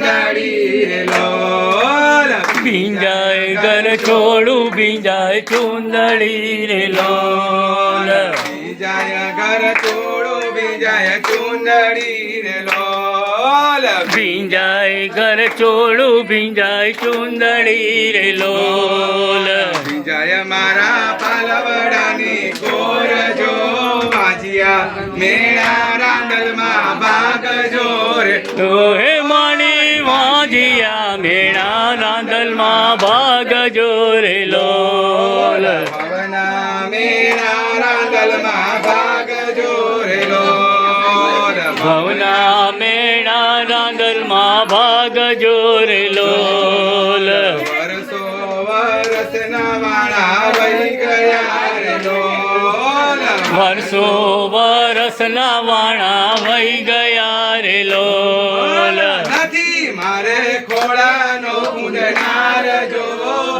ચુંદડી રે લોલ ભીંજાય ઘર છોડું ભીંજાય ચુંદડી રે લોલ ભીંજાય ઘર છોડું ભીંજાય ચુંદડી રે લોલ ભીંજાય ઘર છોડું ભીંજાય ચુંદડી રે લોલ ભીંજાય મારા પાલવડાની કોર જો વાજિયા મેળા રાંદલમાં ભાગજો રે હે માણી વાજિયા મેળા રાંદલમાં ભાગજો રે લોલ ભવના મેળા રાંદલમાં ભાગજો રે લોલ ભવના મેળા રાંદલમાં ભાગજો રે લોલ વર્ષો વર્ષના વાળા વહી ગયા રે લોલ વર્ષો વર્ષના વાણા વહી ગયા રે લોલ નથી મારે ખોળાનો કુંડનાર જો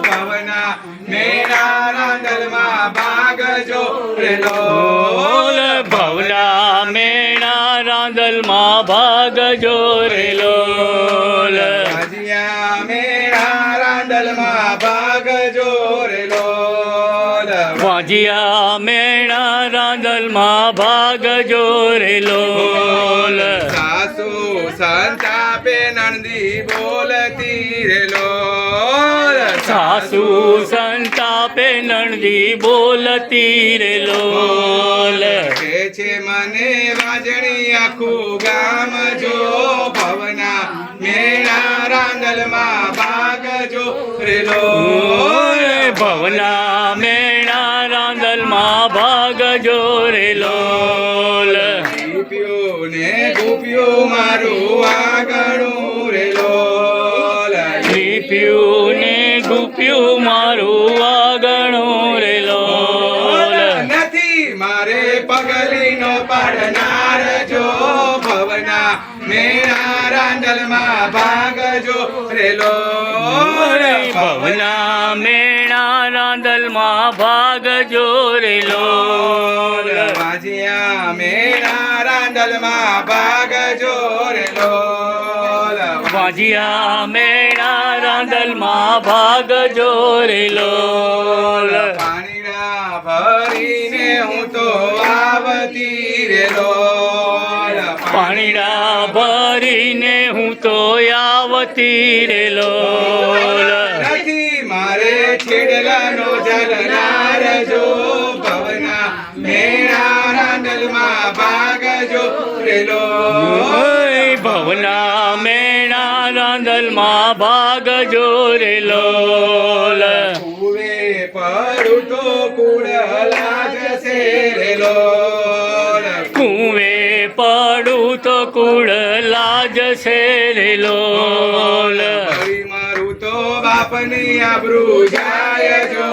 ભવના મેળા રાંદલમાં ભાગજો રે લોલ ભવના મેળા રાંદલમાં ભાગજો રે લોલ ભજીયા મેળા રાંદલમાં ભાગજો રે લોલ વાજિયા મેળા રાંદલમાં ભાગજો રે લોલ સાસુ સંતાપે નંદી બોલતી રે લોલ સાસુ સંતાપે નણદી બોલતી રે લોલ કે છે મને વાજણી આખું ગામ જો ભવના મેળા રાંદલમાં ભાગજો રે લોલ ભવના મેળા રાંદલમાં ભાગજો રે લોલ ગોપીઓ ને ગોપીઓ મારું આગણું રે લોલ લીપ્યું ને ગુપ્યું મારું આગણું રે લોલ નથી મારે પગલીનો પાડનાર જો ભવના મેળા રાંદલમાં ભાગજો રે લોલ ભવના મેળા રાંદલમાં ભાગજો રે લોલ વાજિયા મેળા રાંદલમાં ભાગજો રે લોલ વાજિયા મેળા રાંદલમાં ભાગજો રે લોલ પાણીના ભરીને હું તો આવતી રે લોલ પાણીડા ભરીને હું તો આવતી રે લોલ નથી મારે છેડલાનો જલનાર જો ભવના મેળા રાંદલમાં ભાગજો રે લોલ ભવના મેળા રાંદલમાં ભાગજો રે લોલ કુવે પડું તો કુળ લાગશે રે લોલ કુવે પડું તો કુળ લાજશે રે લોલ ભઈ મારું તો બાપની આબરૂ જાય જો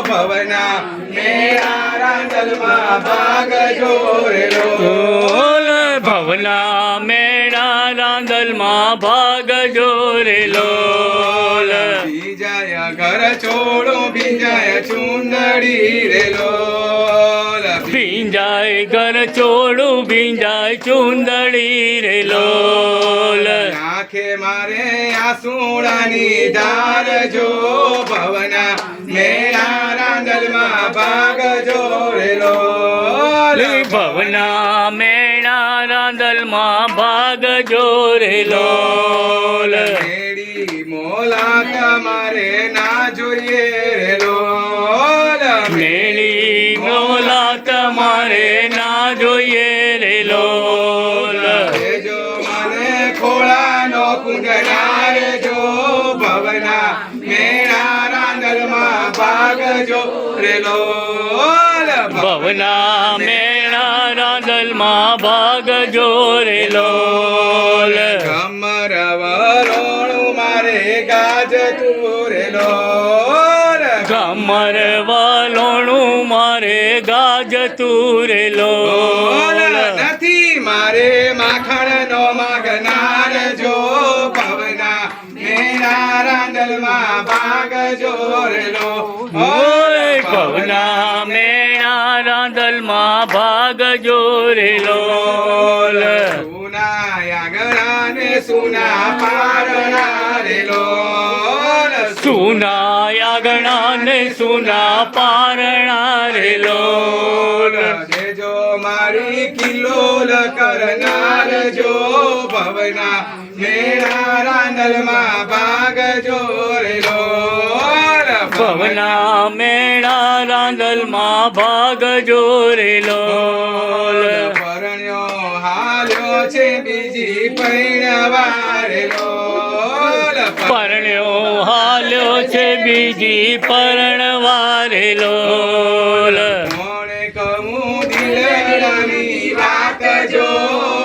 ભવના મેળા રાંદલમાં ભાગજો રે લોલ ભવના મેળા રાંદલમાં ભાગજો રે લોલ ભીજાય ઘર છોડું ભીજાય ચુંદડી રે લોલ ભીંજાય ઘર છોડું ભીંજાય ચુંદડી રે લોલ આંખે મારે આસુડાની ધાર જો ભવના મેળા રાંદલમાં ભાગજો રે લોલ ભવના મેળા રાંદલમાં ભાગજો રે લોલ મેળી મોલા તમારે ના જોઈએ રે લોલ મેળી મોલા તમારે ના જોઈએ રે લોલ જો મને ખોળાનો કુંડનાર જો ભવના મેળા રાંદલમાં ભાગજો રે લોલ ભવના મેળા રાંદલમાં ભાગજો રે લોલ કમર વરોણું મારે ગાજતું રે લોલ કમર વલોણું મારે ગાજતું રે લોલ નથી મારે માખણનો માગનાર જો ભવના મેળા રાંદલમાં ભાગજો રે લોલ ભવના મેળા રાંદલમાં ભાગજો રે લોલ સોના આગળાને સુના પારણા રે લોલ સુના યાગણા ને સુના પારણા રે લોલ દેજો મારી કિલ્લોલ કરનાર જો ભવના મેળા રાંદલમાં ભાગજો રે લોલ ભવના મેળા રાંદલમાં ભાગજો રે લોલ પરણ્યો હાલ્યો છે બીજી પૈણવા રે લોલ પરણ્યો હાલ્યો છે બીજી પરણવા રે લોલ મોણે કહું દિલડાની વાત જો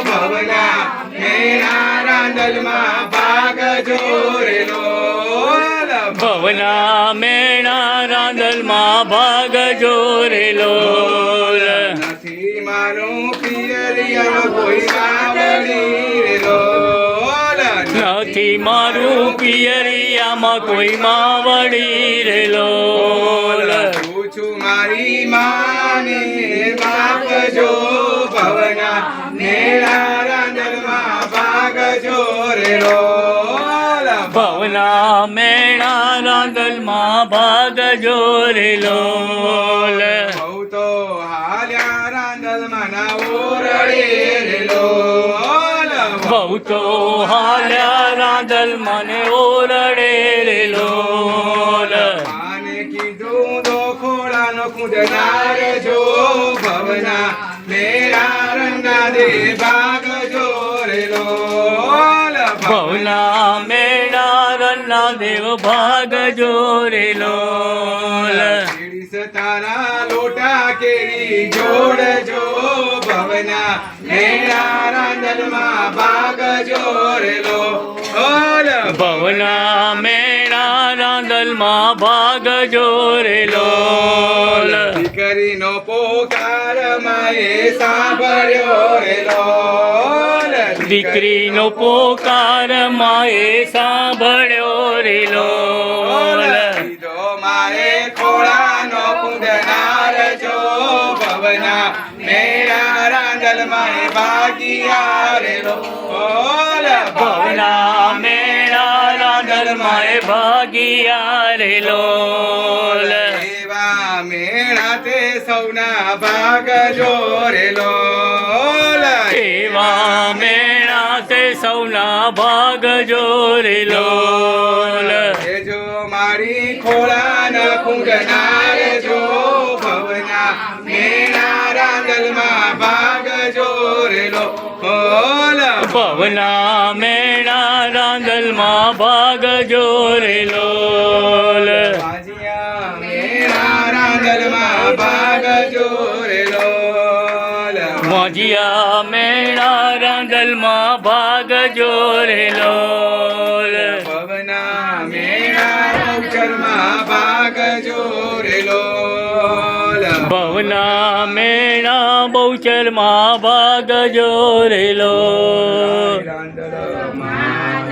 ભવના મેળા રાંદલમાં ભાગજો રે લોલ ભવના મેળા રાંદલમાં ભાગજો રે લોલ નથી મારું પિયરિયા કોઈ સાવડી રે લોલ નથી મારું પિયરિયામાં કોઈ માવડી રે લોલ પૂછું મારી માને બાપ જો ભવના મેળા રાંદલમાં ભાગજો રે લોલ ભવના મેળા રાંદલમાં ભાગજો રે લોલ બહુ તો હાલ્યા રાંદલમાં ના ઓરડે રે લોલ બહુ તો હાલ્યા રાંદલમાં ને ઓરડે રે લોલ આને કીધું દોખોડાનો ખુદનાર જો ભવના મેળા રંગા દે ભાગજો રે લોલ ભવના મેળા રન્ના દેવ ભાગજો રે લોલ તારા લોટા કેરી જોડજો ભવના મેળા રાંદલમાં ભાગજો રે લોલ ભવના મેળા રાંદલમાં ભાગજો રે લોલ દીકરીનો પોકાર માએ સાંભળ્યો રે લોલ દીકરીનો પોકાર માએ સાંભળ્યો રે લોલ દીધો માએ ખોળાનો કુંડનાર જો ભવના મેળા રાંદલમાં ભાગિયા રે લોલ ભવના મેળા રાંદલમાં ભાગિયા રે લોલ એવા મેળા તે સૌના ભાગજો રે લોલ એવા મેળા તે સૌના ભાગજો રે લોલ જો મારી ખોળાના કુંડનાર જો ભવના મેળા રાંદલમાં ભાગજો રે લોલ ભવના મેળા રાંદલમાં ભાગજો રે લોલ ભાજિયા મેળા રાંદલમાં ભાગજો રે લોલ મોજિયા મેળા રાંદલમાં ભાગજો રે લોલ ભવના મેળા બહુચરમાં ભાગજો રે લોલ ભવના મેળા બહુચરમાં ભાગજો રે લોલ રાંદલમાં